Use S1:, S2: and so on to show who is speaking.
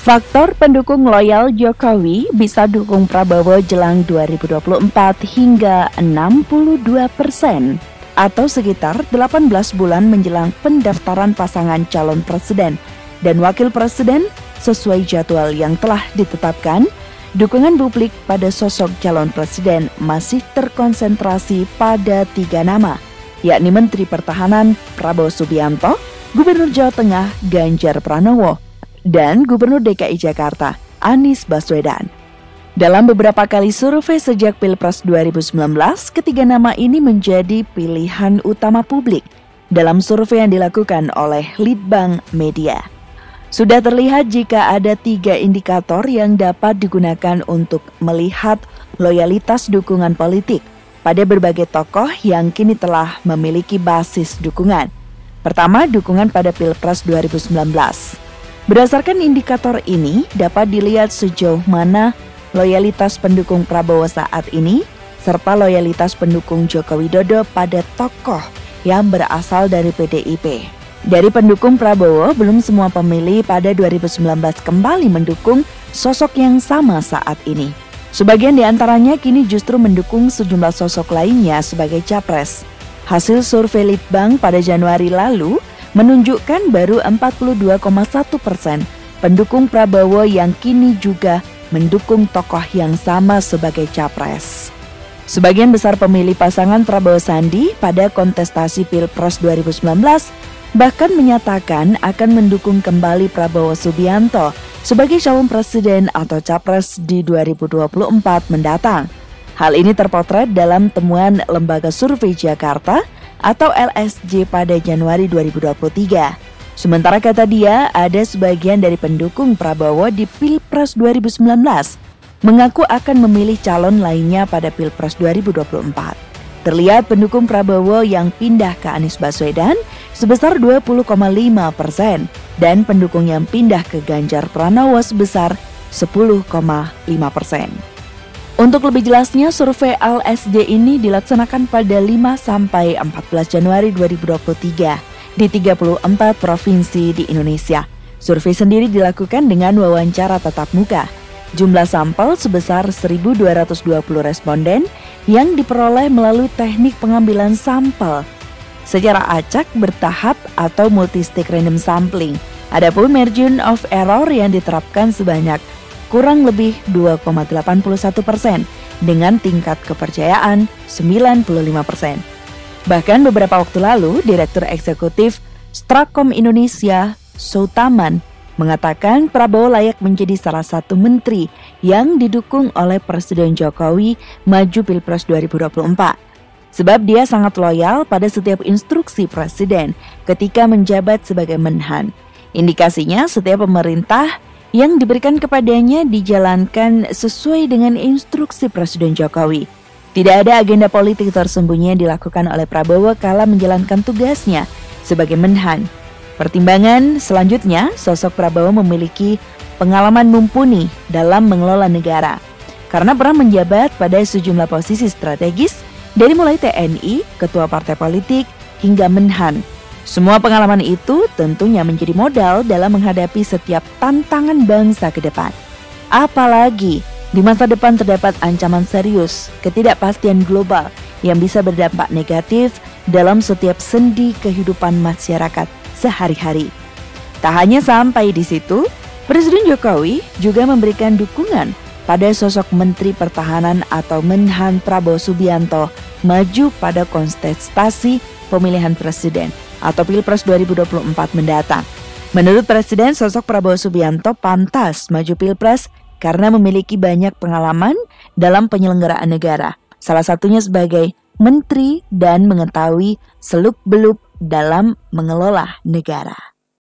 S1: Faktor pendukung loyal Jokowi bisa dukung Prabowo jelang 2024 hingga 62%, atau sekitar 18 bulan menjelang pendaftaran pasangan calon presiden dan wakil presiden sesuai jadwal yang telah ditetapkan. Dukungan publik pada sosok calon presiden masih terkonsentrasi pada 3 nama, yakni Menteri Pertahanan Prabowo Subianto, Gubernur Jawa Tengah Ganjar Pranowo, dan Gubernur DKI Jakarta Anies Baswedan. Dalam beberapa kali survei sejak Pilpres 2019, ketiga nama ini menjadi pilihan utama publik dalam survei yang dilakukan oleh Litbang Media. Sudah terlihat jika ada 3 indikator yang dapat digunakan untuk melihat loyalitas dukungan politik pada berbagai tokoh yang kini telah memiliki basis dukungan. Pertama, dukungan pada Pilpres 2019. Berdasarkan indikator ini, dapat dilihat sejauh mana loyalitas pendukung Prabowo saat ini, serta loyalitas pendukung Joko Widodo pada tokoh yang berasal dari PDIP. Dari pendukung Prabowo, belum semua pemilih pada 2019 kembali mendukung sosok yang sama saat ini. Sebagian di antaranya kini justru mendukung sejumlah sosok lainnya sebagai capres. Hasil survei Litbang pada Januari lalu menunjukkan baru 42,1% pendukung Prabowo yang kini juga mendukung tokoh yang sama sebagai capres. Sebagian besar pemilih pasangan Prabowo Sandi pada kontestasi Pilpres 2019 bahkan menyatakan akan mendukung kembali Prabowo Subianto sebagai calon presiden atau capres di 2024 mendatang. Hal ini terpotret dalam temuan Lembaga Survei Jakarta atau LSJ pada Januari 2023. Sementara kata dia, ada sebagian dari pendukung Prabowo di Pilpres 2019 mengaku akan memilih calon lainnya pada Pilpres 2024. Terlihat pendukung Prabowo yang pindah ke Anies Baswedan sebesar 20,5% dan pendukung yang pindah ke Ganjar Pranowo sebesar 10,5%. Untuk lebih jelasnya, survei LSJ ini dilaksanakan pada 5-14 Januari 2023 di 34 provinsi di Indonesia. Survei sendiri dilakukan dengan wawancara tatap muka. Jumlah sampel sebesar 1.220 responden yang diperoleh melalui teknik pengambilan sampel secara acak bertahap atau multistage random sampling. Adapun margin of error yang diterapkan sebanyak kurang lebih 2,81% dengan tingkat kepercayaan 95%. Bahkan beberapa waktu lalu, Direktur Eksekutif Strakom Indonesia, Soutaman, mengatakan Prabowo layak menjadi salah satu menteri yang didukung oleh Presiden Jokowi maju Pilpres 2024. Sebab dia sangat loyal pada setiap instruksi Presiden ketika menjabat sebagai Menhan. Indikasinya setiap pemerintah yang diberikan kepadanya dijalankan sesuai dengan instruksi Presiden Jokowi. Tidak ada agenda politik tersembunyi yang dilakukan oleh Prabowo kala menjalankan tugasnya sebagai Menhan. Pertimbangan selanjutnya, sosok Prabowo memiliki pengalaman mumpuni dalam mengelola negara karena pernah menjabat pada sejumlah posisi strategis dari mulai TNI, ketua partai politik, hingga Menhan. Semua pengalaman itu tentunya menjadi modal dalam menghadapi setiap tantangan bangsa ke depan. Apalagi di masa depan terdapat ancaman serius, ketidakpastian global yang bisa berdampak negatif dalam setiap sendi kehidupan masyarakat sehari-hari. Tak hanya sampai di situ, Presiden Jokowi juga memberikan dukungan pada sosok Menteri Pertahanan atau Menhan Prabowo Subianto maju pada kontestasi pemilihan presiden atau Pilpres 2024 mendatang. Menurut Presiden, sosok Prabowo Subianto pantas maju Pilpres karena memiliki banyak pengalaman dalam penyelenggaraan negara, salah satunya sebagai menteri dan mengetahui seluk-beluk dalam mengelola negara.